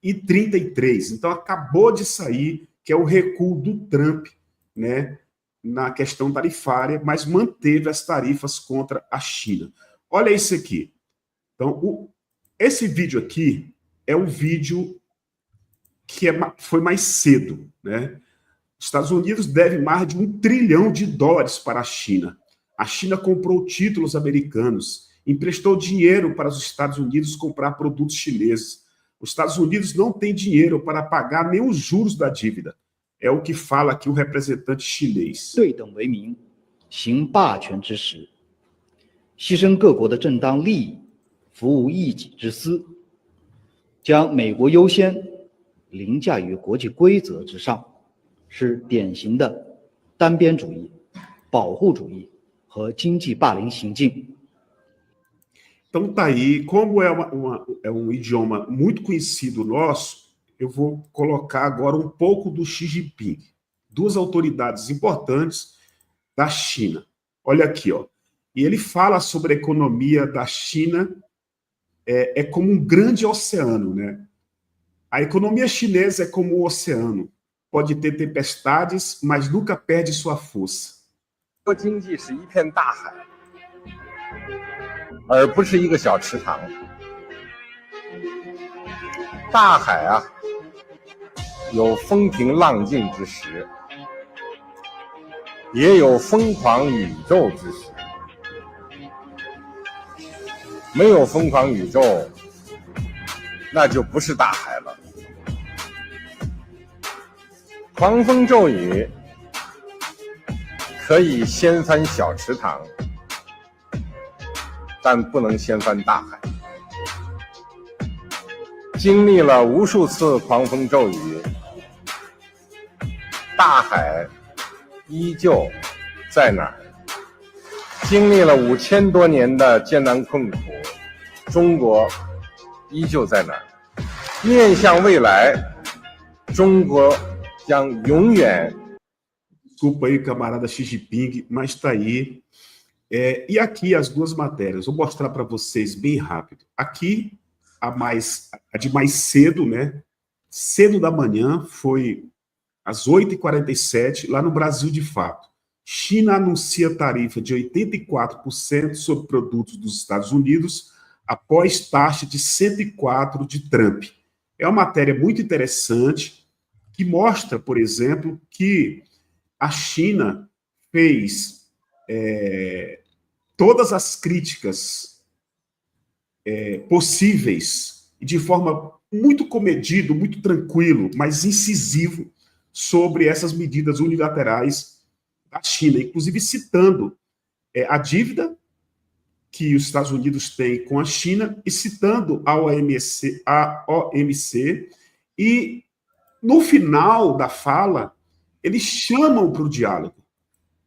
433. Então, acabou de sair, que é o recuo do Trump, né, na questão tarifária, mas manteve as tarifas contra a China. Olha isso aqui. Então, esse vídeo aqui é o vídeo que foi mais cedo, né? Os Estados Unidos devem mais de $1 trilhão para a China. A China comprou títulos americanos, emprestou dinheiro para os Estados Unidos comprar produtos chineses. Os Estados Unidos não têm dinheiro para pagar nem os juros da dívida. É o que fala aqui o representante chinês. 对等为名，行霸权之实，牺牲各国的正当利益，服务一己之私，将美国优先凌驾于国际规则之上，是典型的单边主义、保护主义和经济霸凌行径。 Então tá aí, como é um idioma muito conhecido nosso, eu vou colocar agora um pouco do Xi Jinping, duas autoridades importantes da China. Olha aqui, ó. E ele fala sobre a economia da China é como um grande oceano, né? A economia chinesa é como um oceano. Pode ter tempestades, mas nunca perde sua força. 经济是一片大海，而不是一个小池塘。大海啊，有风平浪静之时，也有疯狂宇宙之时。没有疯狂宇宙，那就不是大海了。狂风骤雨可以掀翻小池塘，但不能掀翻大海。经历了无数次狂风骤雨，大海依旧在哪儿？经历了5000多年的艰难困苦，中国依旧在哪儿？面向未来，中国将永远。 Desculpa aí, camarada Xi Jinping, mas está aí. E aqui as duas matérias. Vou mostrar para vocês bem rápido. Aqui, a de mais cedo, né? Cedo da manhã, foi às 8h47, lá no Brasil de fato. China anuncia tarifa de 84% sobre produtos dos Estados Unidos após taxa de 104% de Trump. É uma matéria muito interessante que mostra, por exemplo, que a China fez todas as críticas possíveis e de forma muito comedido, muito tranquilo, mas incisivo sobre essas medidas unilaterais da China, inclusive citando a dívida que os Estados Unidos têm com a China e citando a OMC, e no final da fala eles chamam para o diálogo,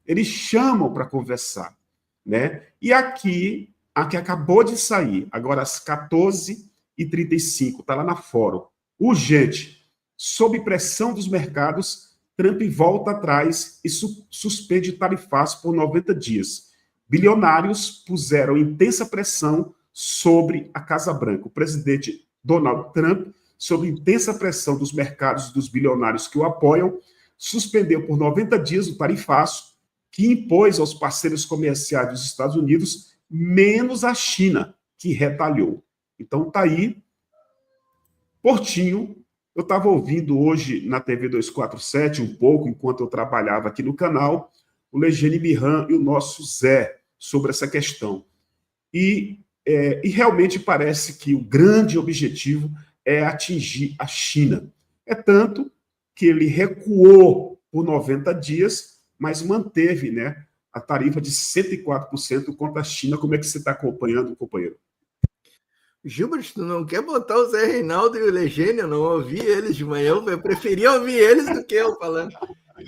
eles chamam para conversar, né? E aqui, a que acabou de sair, agora às 14h35, está lá na Fórum, urgente, sob pressão dos mercados, Trump volta atrás e suspende tarifários por 90 dias. Bilionários puseram intensa pressão sobre a Casa Branca. O presidente Donald Trump, sob intensa pressão dos mercados e dos bilionários que o apoiam, suspendeu por 90 dias o tarifaço que impôs aos parceiros comerciais dos Estados Unidos, menos a China, que retalhou. Então tá aí, Portinho. Eu estava ouvindo hoje na TV 247 um pouco, enquanto eu trabalhava aqui no canal, o Legene Miran e o nosso Zé sobre essa questão. E realmente parece que o grande objetivo é atingir a China. É tanto que ele recuou por 90 dias, mas manteve, né, a tarifa de 104% contra a China. Como é que você está acompanhando, companheiro? Gilbert, tu não quer botar o Zé Reinaldo e o Legênio? Eu não ouvi eles de manhã, eu preferia ouvir eles do que eu falando.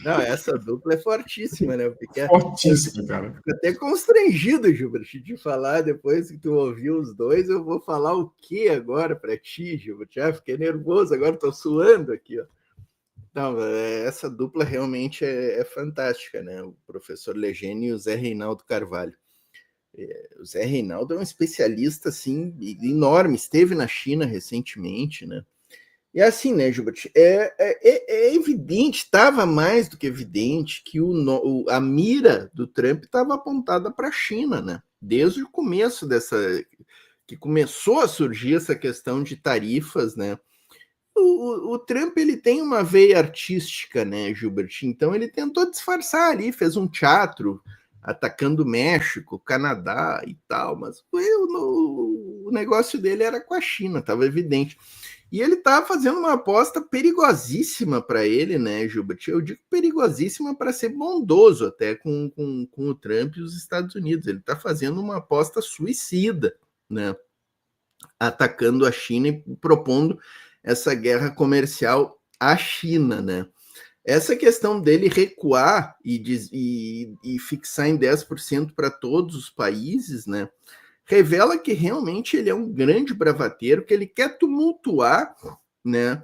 Não, essa dupla é fortíssima, né? Fortíssima, cara. Fico até constrangido, Gilbert, de falar depois que tu ouviu os dois. Eu vou falar o que agora para ti, Gilbert? Já fiquei nervoso, agora estou suando aqui, ó. Não, essa dupla realmente é fantástica, né? O professor Legênio e o Zé Reinaldo Carvalho. O Zé Reinaldo é um especialista assim, enorme, esteve na China recentemente, né? E assim, né, Gilbert, é evidente, estava mais do que evidente que a mira do Trump estava apontada para a China, né? Desde o começo que começou a surgir essa questão de tarifas, né? O Trump, ele tem uma veia artística, né, Gilbert? Então ele tentou disfarçar ali, fez um teatro atacando o México, Canadá e tal, mas o negócio dele era com a China, estava evidente. E ele está fazendo uma aposta perigosíssima para ele, né, Gilbert? Eu digo perigosíssima para ser bondoso até com o Trump e os Estados Unidos. Ele está fazendo uma aposta suicida, né? Atacando a China e propondo essa guerra comercial à China, né? Essa questão dele recuar e fixar em 10% para todos os países, né? Revela que realmente ele é um grande bravateiro, que ele quer tumultuar, né,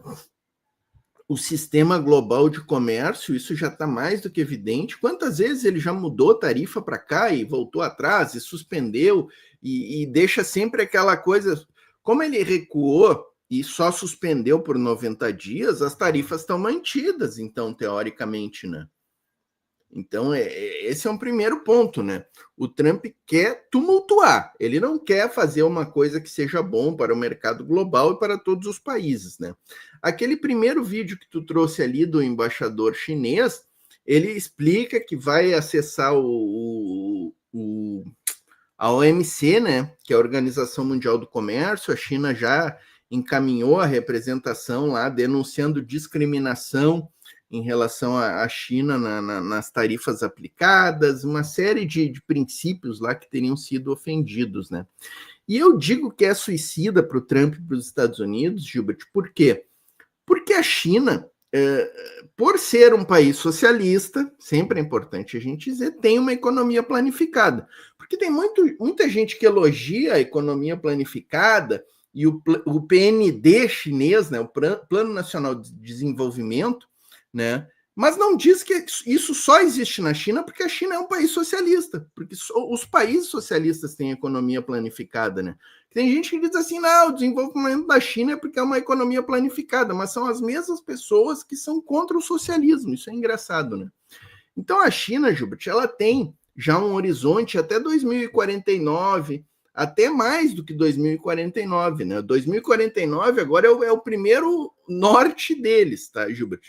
o sistema global de comércio. Isso já está mais do que evidente. Quantas vezes ele já mudou tarifa para cá e voltou atrás e suspendeu e deixa sempre aquela coisa... Como ele recuou e só suspendeu por 90 dias, as tarifas estão mantidas, então, teoricamente, né? Então, esse é um primeiro ponto, né? O Trump quer tumultuar, ele não quer fazer uma coisa que seja bom para o mercado global e para todos os países, né? Aquele primeiro vídeo que tu trouxe ali do embaixador chinês, ele explica que vai acessar a OMC, né? Que é a Organização Mundial do Comércio. A China já encaminhou a representação lá, denunciando discriminação em relação à China nas tarifas aplicadas, uma série de princípios lá que teriam sido ofendidos, né? E eu digo que é suicida para o Trump e para os Estados Unidos, Gilbert, por quê? Porque a China, por ser um país socialista, sempre é importante a gente dizer, tem uma economia planificada. Porque tem muita gente que elogia a economia planificada e o PND chinês, né, o Plano Nacional de Desenvolvimento, né? Mas não diz que isso só existe na China porque a China é um país socialista, porque os países socialistas têm economia planificada, né? Tem gente que diz assim, não, o desenvolvimento da China é porque é uma economia planificada, mas são as mesmas pessoas que são contra o socialismo, isso é engraçado, né? Então a China, Gilbert, ela tem já um horizonte até 2049, até mais do que 2049, né? 2049 agora é o primeiro norte deles, tá, Gilbert?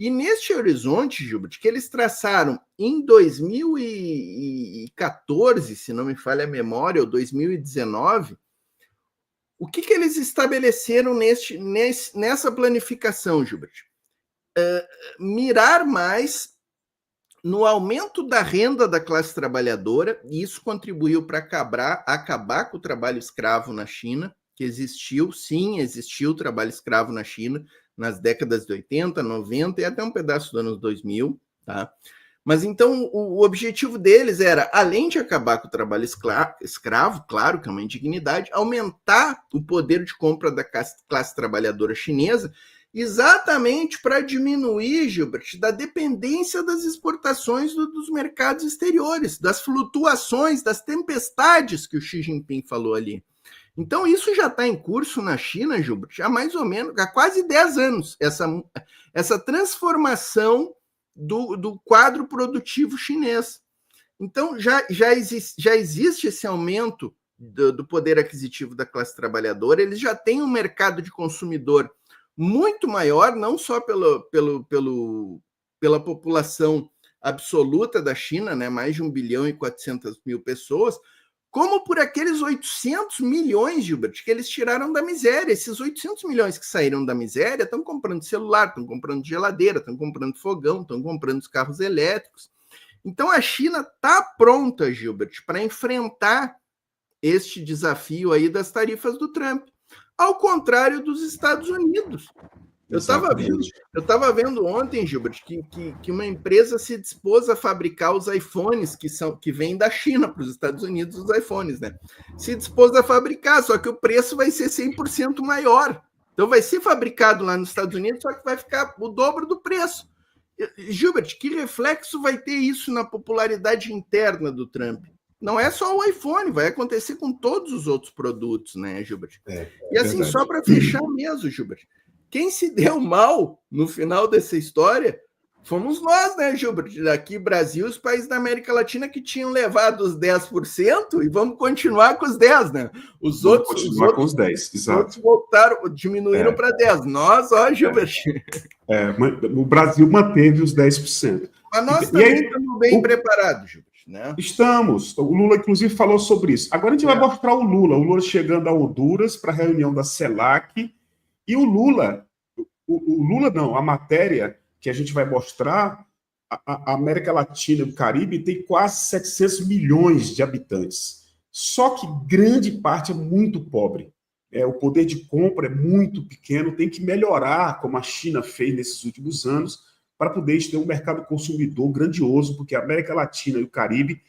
E neste horizonte, Gilbert, que eles traçaram em 2014, se não me falha a memória, ou 2019, o que eles estabeleceram nessa planificação, Gilbert? Mirar mais no aumento da renda da classe trabalhadora, e isso contribuiu para acabar com o trabalho escravo na China, que existiu trabalho escravo na China, nas décadas de 80, 90 e até um pedaço dos anos 2000, tá? Mas então o objetivo deles era, além de acabar com o trabalho escravo, claro que é uma indignidade, aumentar o poder de compra da classe trabalhadora chinesa, exatamente para diminuir, Gilbert, da dependência das exportações dos mercados exteriores, das flutuações, das tempestades que o Xi Jinping falou ali. Então, isso já está em curso na China, Gilbert, há quase 10 anos, essa transformação do quadro produtivo chinês. Então, já existe esse aumento do poder aquisitivo da classe trabalhadora, eles já têm um mercado de consumidor muito maior, não só pela população absoluta da China, né, mais de 1 bilhão e 400 mil pessoas, como por aqueles 800 milhões, Gilbert, que eles tiraram da miséria. Esses 800 milhões que saíram da miséria estão comprando celular, estão comprando geladeira, estão comprando fogão, estão comprando os carros elétricos. Então a China está pronta, Gilbert, para enfrentar este desafio aí das tarifas do Trump, ao contrário dos Estados Unidos. Eu estava vendo ontem, Gilbert, que uma empresa se dispôs a fabricar os iPhones que vêm da China para os Estados Unidos, os iPhones, né? Se dispôs a fabricar, só que o preço vai ser 100% maior. Então vai ser fabricado lá nos Estados Unidos, só que vai ficar o dobro do preço. Gilbert, que reflexo vai ter isso na popularidade interna do Trump? Não é só o iPhone, vai acontecer com todos os outros produtos, né, Gilbert? E assim, verdade. Só para fechar mesmo, Gilbert, Quem se deu mal no final dessa história fomos nós, né, Gilbert? Aqui, Brasil, os países da América Latina que tinham levado os 10% e vamos continuar com os 10%, né? Os outros com os 10%, exato. Outros voltaram, diminuíram para 10%. Nós, ó, Gilbert. O Brasil manteve os 10%. Mas nós também estamos bem preparados, Gilbert. Né? Estamos. O Lula, inclusive, falou sobre isso. Agora a gente vai mostrar o Lula chegando a Honduras para a reunião da CELAC. E o Lula não, a matéria que a gente vai mostrar, a América Latina e o Caribe tem quase 700 milhões de habitantes. Só que grande parte é muito pobre. O poder de compra é muito pequeno, tem que melhorar, como a China fez nesses últimos anos, para poder ter um mercado consumidor grandioso, porque a América Latina e o Caribe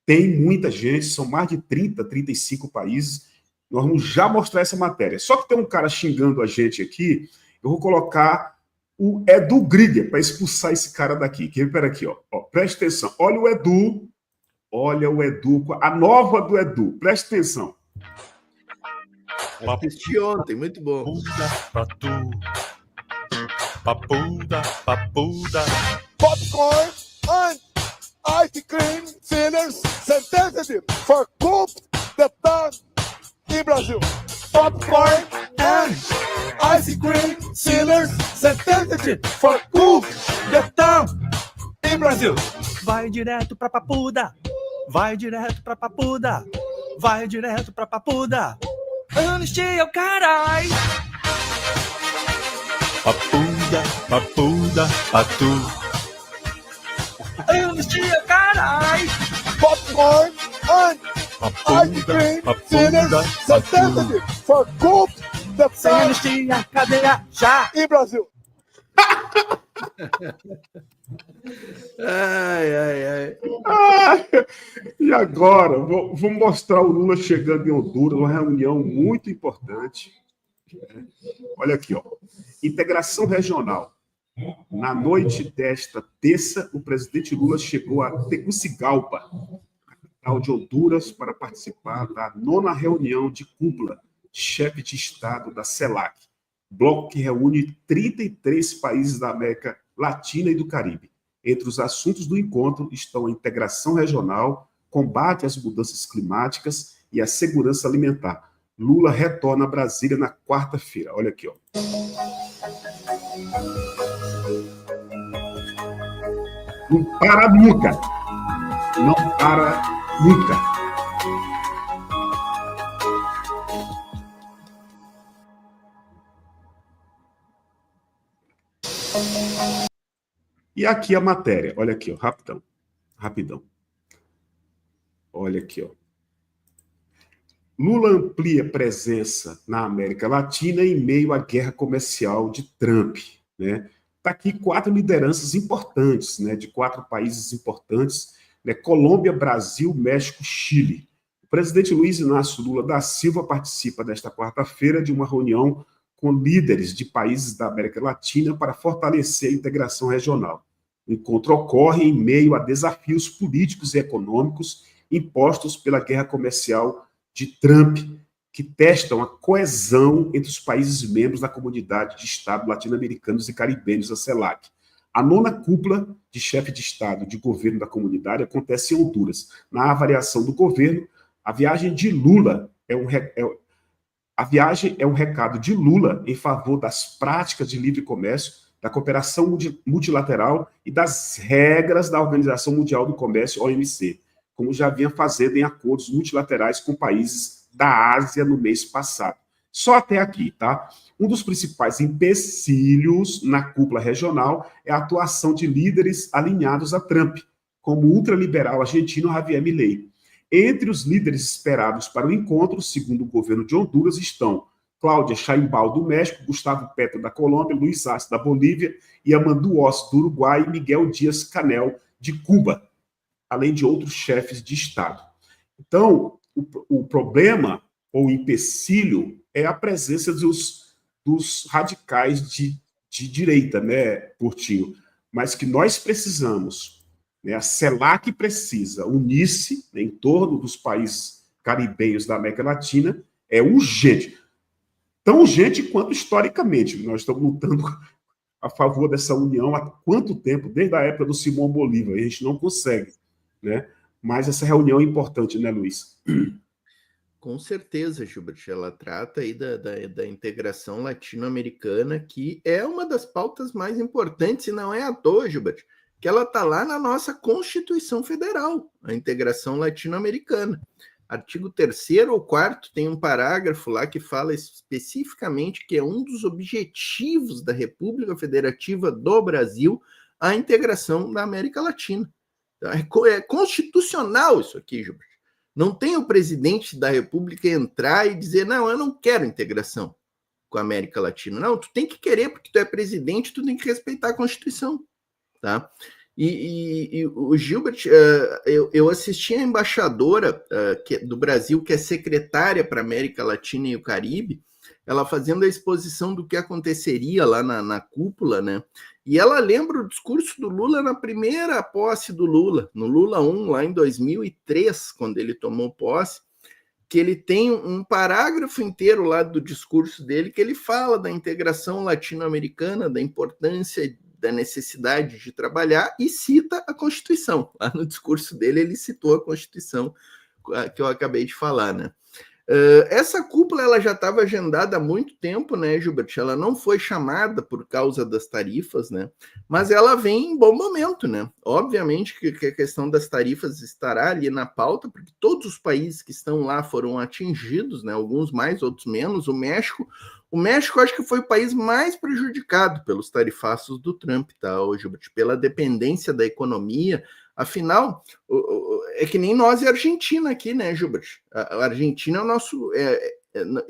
tem muita gente, são mais de 30, 35 países. Nós vamos já mostrar essa matéria. Só que tem um cara xingando a gente aqui, eu vou colocar o Edu Grieger para expulsar esse cara daqui. Espera aqui, ó. Preste atenção. Olha o Edu, a nova do Edu. Preste atenção. Assisti ontem, muito bom. Papuda. Popcorn and ice cream sellers sentenced for coup d'etat in Brazil. Popcorn and ice cream sellers sentenced for coup d'etat in Brazil. Vai direto pra Papuda. Vai direto pra Papuda. Vai direto pra Papuda. Anistia, carai. Papuda, patu. Anistia, carai. Popcorn and ice cream sellers sentenced for coup Sem d'etat anistia, cadeia já. in Brazil. Ai. E agora, vou mostrar o Lula chegando em Honduras, uma reunião muito importante. Olha aqui, ó. Integração regional. Na noite desta terça, o presidente Lula chegou a Tegucigalpa, capital de Honduras, para participar da 9ª reunião de cúpula, chefe de Estado da CELAC, bloco que reúne 33 países da América Latina e do Caribe. Entre os assuntos do encontro estão a integração regional, combate às mudanças climáticas e a segurança alimentar. Lula retorna a Brasília na quarta-feira. Olha aqui, ó. Não para nunca. Não para nunca. E aqui a matéria. Olha aqui, ó, rapidão. Olha aqui, ó. Lula amplia presença na América Latina em meio à guerra comercial de Trump, né? Tá aqui 4 lideranças importantes, né, de 4 países importantes, né? Colômbia, Brasil, México, Chile. O presidente Luiz Inácio Lula da Silva participa desta quarta-feira de uma reunião com líderes de países da América Latina para fortalecer a integração regional. O encontro ocorre em meio a desafios políticos e econômicos impostos pela guerra comercial de Trump, que testam a coesão entre os países membros da comunidade de Estados latino-americanos e caribenhos, a CELAC. A 9ª cúpula de chefe de Estado de governo da comunidade acontece em Honduras. Na avaliação do governo, a viagem de Lula é um recado de Lula em favor das práticas de livre comércio, da cooperação multilateral e das regras da Organização Mundial do Comércio, OMC, como já vinha fazendo em acordos multilaterais com países da Ásia no mês passado. Só até aqui, tá? Um dos principais empecilhos na cúpula regional é a atuação de líderes alinhados a Trump, como o ultraliberal argentino Javier Milei. Entre os líderes esperados para o encontro, segundo o governo de Honduras, estão Cláudia Sheinbaum do México, Gustavo Petro da Colômbia, Luiz Arce da Bolívia, Yamandu Oz do Uruguai e Miguel Dias-Canel de Cuba, além de outros chefes de Estado. Então, o problema, ou empecilho, é a presença dos radicais de direita, né, Portinho? Mas que nós precisamos, né, a CELAC precisa unir-se, né, em torno dos países caribenhos da América Latina, é urgente. tão urgente quanto historicamente. Nós estamos lutando a favor dessa união há quanto tempo? Desde a época do Simão Bolívar. A gente não consegue, né? Mas essa reunião é importante, né, Luiz? Com certeza, Gilbert, ela trata aí da integração latino-americana, que é uma das pautas mais importantes, e não é à toa, Gilbert, que ela está lá na nossa Constituição Federal, a integração latino-americana. Artigo 3º ou 4º tem um parágrafo lá que fala especificamente que é um dos objetivos da República Federativa do Brasil a integração da América Latina. É constitucional isso aqui, Gilbert. Não tem o presidente da República entrar e dizer, não, eu não quero integração com a América Latina. Não, tu tem que querer, porque tu é presidente, tu tem que respeitar a Constituição. Tá? E o Gilbert, eu assisti a embaixadora do Brasil, que é secretária para a América Latina e o Caribe, ela fazendo a exposição do que aconteceria lá na cúpula, né? E ela lembra o discurso do Lula na primeira posse do Lula, no Lula 1, lá em 2003, quando ele tomou posse, que ele tem um parágrafo inteiro lá do discurso dele, que ele fala da integração latino-americana, da importância, da necessidade de trabalhar, e cita a Constituição. Lá no discurso dele, ele citou a Constituição que eu acabei de falar, né? Essa cúpula ela já estava agendada há muito tempo, né, Gilbert? Ela não foi chamada por causa das tarifas, né? Mas ela vem em bom momento, né? Obviamente que a questão das tarifas estará ali na pauta, porque todos os países que estão lá foram atingidos, né? Alguns mais, outros menos. O México acho que foi o país mais prejudicado pelos tarifaços do Trump, tá, Gilbert? Pela dependência da economia. Afinal, é que nem nós e a Argentina aqui, né, Gilbert? A Argentina é o nosso,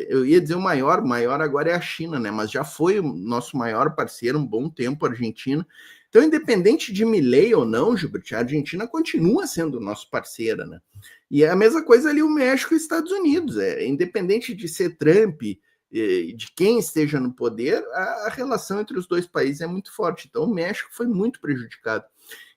eu ia dizer o maior agora é a China, né? Mas já foi o nosso maior parceiro um bom tempo, a Argentina. Então, independente de Milei ou não, Gilbert, a Argentina continua sendo nosso parceiro, né? E é a mesma coisa ali o México e os Estados Unidos. Independente de ser Trump, de quem esteja no poder, a relação entre os dois países é muito forte. Então, o México foi muito prejudicado.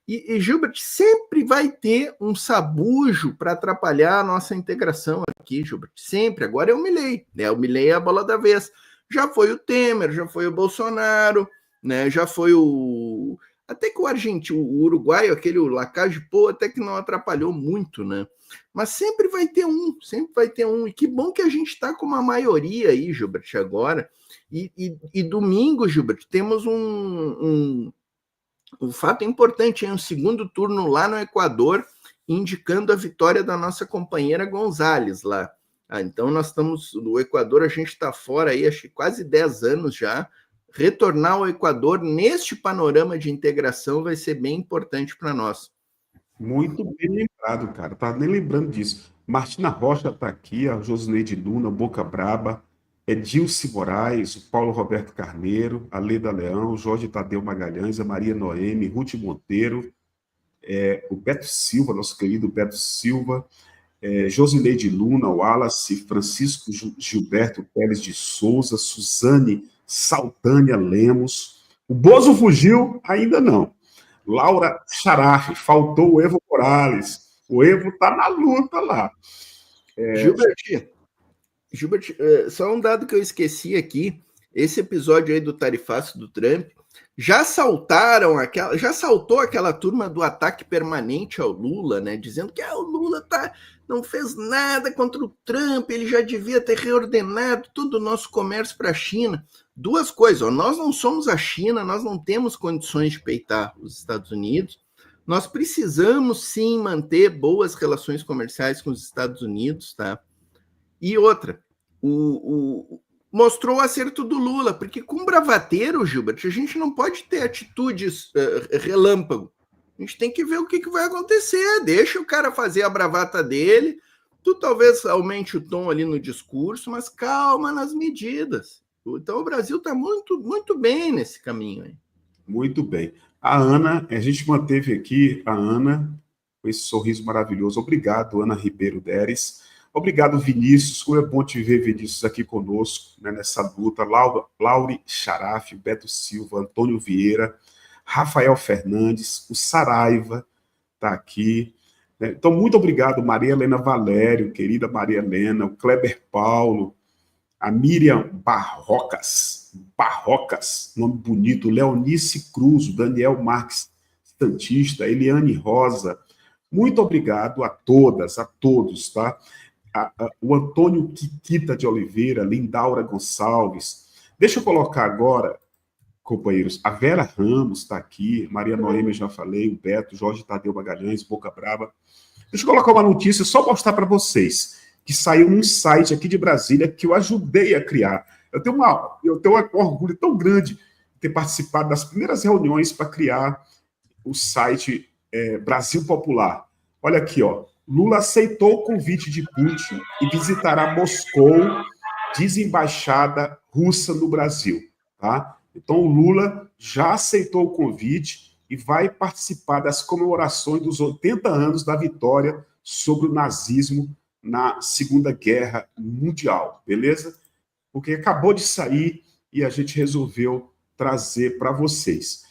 E Gilbert, sempre vai ter um sabujo para atrapalhar a nossa integração aqui, Gilbert. Sempre. Agora é o Milei, né? O Milei é a bola da vez. Já foi o Temer, já foi o Bolsonaro, né? Já foi o... Até que o argentino, o uruguaio, aquele o Lacage-Pou, até que não atrapalhou muito, né? Mas sempre vai ter um, sempre vai ter um. E que bom que a gente está com uma maioria aí, Gilbert, agora. E domingo, Gilbert, temos um fato importante, um segundo turno lá no Equador, indicando a vitória da nossa companheira Gonzalez lá. Então nós estamos no Equador, a gente está fora aí, acho que quase 10 anos já. Retornar ao Equador neste panorama de integração vai ser bem importante para nós. Muito bem lembrado, cara. Tá nem lembrando disso. Martina Rocha está aqui, a Josineide Luna, Boca Braba, Edilce Moraes, o Paulo Roberto Carneiro, a Leda Leão, o Jorge Tadeu Magalhães, a Maria Noemi, Ruth Monteiro, o Beto Silva, nosso querido Beto Silva, Josineide Luna, Wallace, Francisco Gilberto Pérez de Souza, Suzane Saltânia Lemos. O Bozo fugiu? Ainda não. Laura Charaf, faltou o Evo Morales. O Evo está na luta lá. Gilbert, só um dado que eu esqueci aqui, esse episódio aí do tarifaço do Trump, já saltou aquela turma do ataque permanente ao Lula, né, dizendo que o Lula não fez nada contra o Trump, ele já devia ter reordenado todo o nosso comércio para a China. Duas coisas, nós não somos a China, nós não temos condições de peitar os Estados Unidos, nós precisamos sim manter boas relações comerciais com os Estados Unidos, tá? E outra, mostrou o acerto do Lula, porque com bravateiro, Gilbert, a gente não pode ter atitudes relâmpago. A gente tem que ver o que vai acontecer. Deixa o cara fazer a bravata dele. Tu talvez aumente o tom ali no discurso, mas calma nas medidas. Então o Brasil está muito, muito bem nesse caminho aí. Muito bem. A Ana, a gente manteve aqui a Ana com esse sorriso maravilhoso. Obrigado, Ana Ribeiro Deres. Obrigado, Vinícius. Como é bom te ver, Vinícius, aqui conosco, né, nessa luta. Laure Charaf, Beto Silva, Antônio Vieira, Rafael Fernandes, o Saraiva está aqui. Né? Então, muito obrigado, Maria Helena Valério, querida Maria Helena, o Kleber Paulo, a Miriam Barrocas, nome bonito, Leonice Cruz, Daniel Marques Santista, Eliane Rosa. Muito obrigado a todas, a todos, tá? O Antônio Kikita de Oliveira, Lindaura Gonçalves. Deixa eu colocar agora, companheiros, a Vera Ramos está aqui, Maria Noêmia, já falei, o Beto, Jorge Tadeu Magalhães, Boca Braba. Deixa eu colocar uma notícia, só mostrar para vocês, que saiu num site aqui de Brasília que eu ajudei a criar. Eu tenho um orgulho tão grande de ter participado das primeiras reuniões para criar o site Brasil Popular. Olha aqui, ó. Lula aceitou o convite de Putin e visitará Moscou, diz embaixada russa no Brasil. Tá? Então, o Lula já aceitou o convite e vai participar das comemorações dos 80 anos da vitória sobre o nazismo na Segunda Guerra Mundial, beleza? Porque acabou de sair e a gente resolveu trazer para vocês.